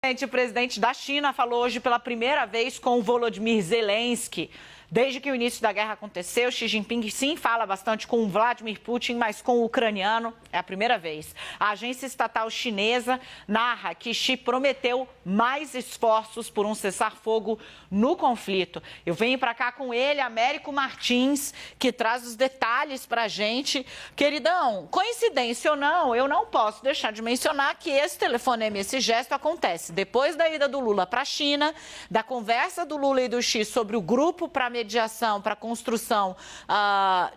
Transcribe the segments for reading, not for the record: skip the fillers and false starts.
O presidente da China falou hoje pela primeira vez com o Volodymyr Zelensky. Desde que o início da guerra aconteceu, Xi Jinping sim fala bastante com o Vladimir Putin, mas com o ucraniano é a primeira vez. A agência estatal chinesa narra que Xi prometeu mais esforços por um cessar-fogo no conflito. Eu venho para cá com ele, Américo Martins, que traz os detalhes para a gente. Queridão, coincidência ou não, eu não posso deixar de mencionar que esse telefonema, esse gesto acontece depois da ida do Lula para a China, da conversa do Lula e do Xi sobre o grupo para mediação, para a construção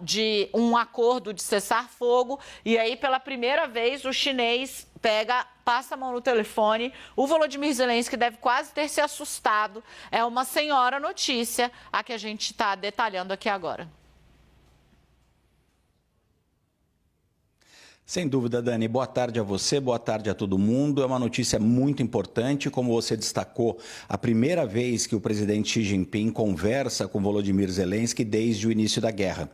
de um acordo de cessar-fogo. E aí, pela primeira vez, o chinês passa a mão no telefone. O Volodymyr Zelensky deve quase ter se assustado. É uma senhora notícia a que a gente está detalhando aqui agora. Sem dúvida, Dani. Boa tarde a você, boa tarde a todo mundo. É uma notícia muito importante, como você destacou, a primeira vez que o presidente Xi Jinping conversa com Volodymyr Zelensky desde o início da guerra.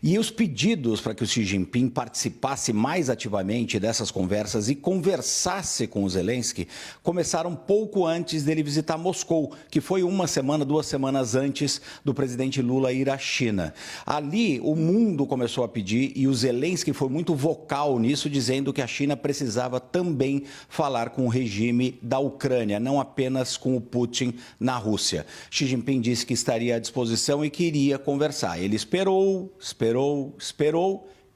E os pedidos para que o Xi Jinping participasse mais ativamente dessas conversas e conversasse com o Zelensky começaram pouco antes dele visitar Moscou, que foi 2 semanas antes do presidente Lula ir à China. Ali, o mundo começou a pedir e o Zelensky foi muito vocal nisso, dizendo que a China precisava também falar com o regime da Ucrânia, não apenas com o Putin na Rússia. Xi Jinping disse que estaria à disposição e queria conversar. Ele esperou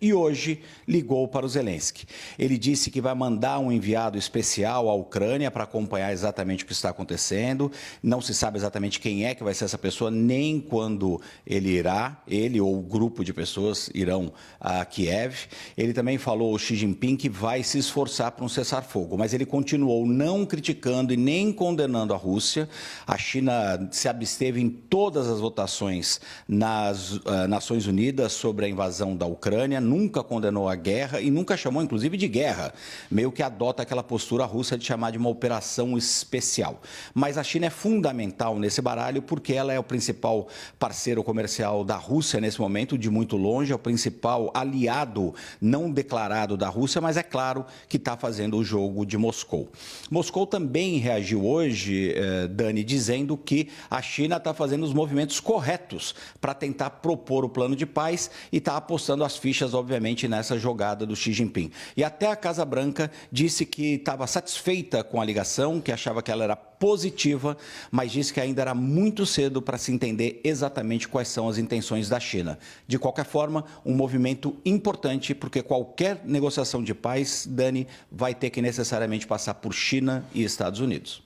e hoje ligou para o Zelensky. Ele disse que vai mandar um enviado especial à Ucrânia para acompanhar exatamente o que está acontecendo. Não se sabe exatamente quem é que vai ser essa pessoa, nem quando ele ou o grupo de pessoas irão a Kiev. Ele também falou ao Xi Jinping que vai se esforçar para um cessar-fogo, mas ele continuou não criticando e nem condenando a Rússia. A China se absteve em todas as votações nas Nações Unidas sobre a invasão da Ucrânia, nunca condenou a guerra e nunca chamou, inclusive, de guerra. Meio que adota aquela postura russa de chamar de uma operação especial. Mas a China é fundamental nesse baralho porque ela é o principal parceiro comercial da Rússia nesse momento, de muito longe, é o principal aliado não declarado da Rússia, mas é claro que está fazendo o jogo de Moscou. Moscou também reagiu hoje, Dani, dizendo que a China está fazendo os movimentos corretos para tentar propor o plano de paz e está apostando as fichas, obviamente, nessa jogada do Xi Jinping. E até a Casa Branca disse que estava satisfeita com a ligação, que achava que ela era positiva, mas disse que ainda era muito cedo para se entender exatamente quais são as intenções da China. De qualquer forma, um movimento importante, porque qualquer negociação de paz, Dani, vai ter que necessariamente passar por China e Estados Unidos.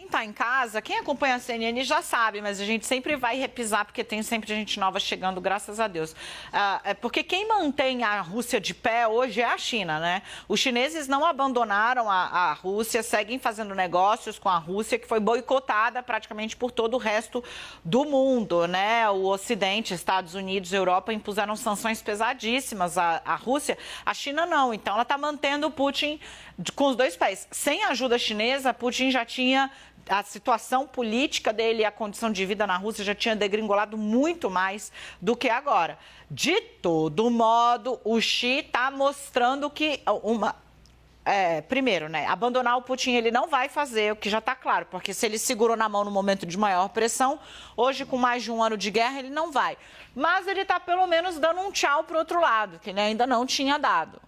Está em casa, quem acompanha a CNN já sabe, mas a gente sempre vai repisar, porque tem sempre gente nova chegando, graças a Deus. Porque quem mantém a Rússia de pé hoje é a China, né? Os chineses não abandonaram a Rússia, seguem fazendo negócios com a Rússia, que foi boicotada praticamente por todo o resto do mundo, né? O Ocidente, Estados Unidos, Europa impuseram sanções pesadíssimas à Rússia. A China não, então ela está mantendo o Putin com os dois pés. Sem a ajuda chinesa, Putin já tinha... A situação política dele e a condição de vida na Rússia já tinha degringolado muito mais do que agora. De todo modo, o Xi está mostrando que primeiro, né, abandonar o Putin ele não vai fazer, o que já está claro, porque se ele segurou na mão no momento de maior pressão, hoje com mais de 1 ano de guerra ele não vai. Mas ele está pelo menos dando um tchau para o outro lado, que ele ainda não tinha dado,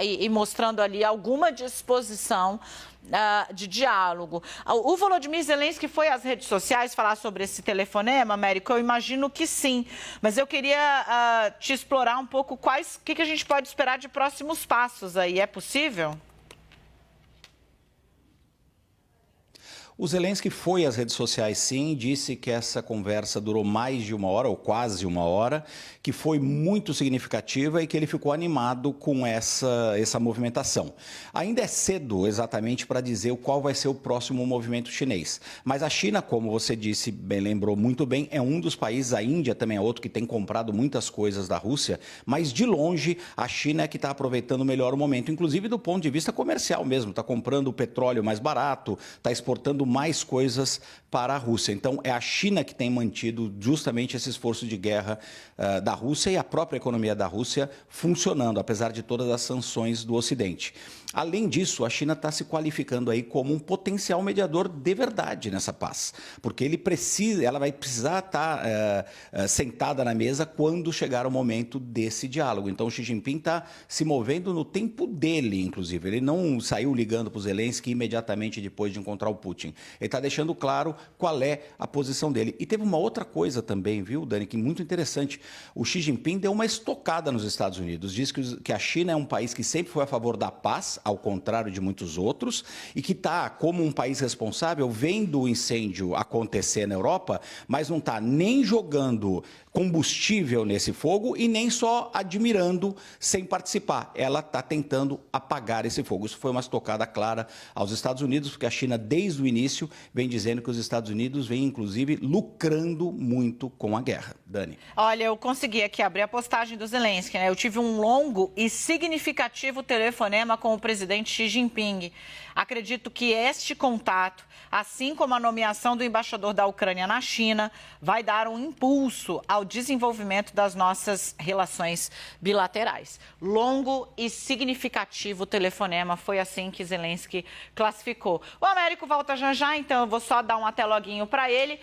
e mostrando ali alguma disposição de diálogo. O Volodymyr Zelensky foi às redes sociais falar sobre esse telefonema, Américo? Eu imagino que sim, mas eu queria te explorar um pouco o que a gente pode esperar de próximos passos aí. É possível? O Zelensky foi às redes sociais, sim, disse que essa conversa durou mais de 1 hora, ou quase 1 hora, que foi muito significativa e que ele ficou animado com essa movimentação. Ainda é cedo exatamente para dizer qual vai ser o próximo movimento chinês. Mas a China, como você disse, lembrou muito bem, é um dos países, a Índia também é outro que tem comprado muitas coisas da Rússia, mas de longe a China é que está aproveitando melhor o momento, inclusive do ponto de vista comercial mesmo, está comprando o petróleo mais barato, está exportando mais coisas para a Rússia. Então, é a China que tem mantido justamente esse esforço de guerra da Rússia e a própria economia da Rússia funcionando, apesar de todas as sanções do Ocidente. Além disso, a China está se qualificando aí como um potencial mediador de verdade nessa paz, porque ela vai precisar estar sentada na mesa quando chegar o momento desse diálogo. Então, o Xi Jinping está se movendo no tempo dele, inclusive. Ele não saiu ligando para o Zelensky imediatamente depois de encontrar o Putin. Ele está deixando claro qual é a posição dele. E teve uma outra coisa também, viu, Dani, que é muito interessante. O Xi Jinping deu uma estocada nos Estados Unidos. Diz que a China é um país que sempre foi a favor da paz, ao contrário de muitos outros, e que está, como um país responsável, vendo o incêndio acontecer na Europa, mas não está nem jogando combustível nesse fogo e nem só admirando sem participar. Ela está tentando apagar esse fogo. Isso foi uma estocada clara aos Estados Unidos, porque a China, desde o início, vem dizendo que os Estados Unidos vêm, inclusive, lucrando muito com a guerra. Dani. Olha, eu consegui aqui abrir a postagem do Zelensky, né? Eu tive um longo e significativo telefonema com o presidente Xi Jinping. Acredito que este contato, assim como a nomeação do embaixador da Ucrânia na China, vai dar um impulso ao desenvolvimento das nossas relações bilaterais. Longo e significativo telefonema, foi assim que Zelensky classificou. O Américo volta já já, então eu vou só dar um até loguinho para ele.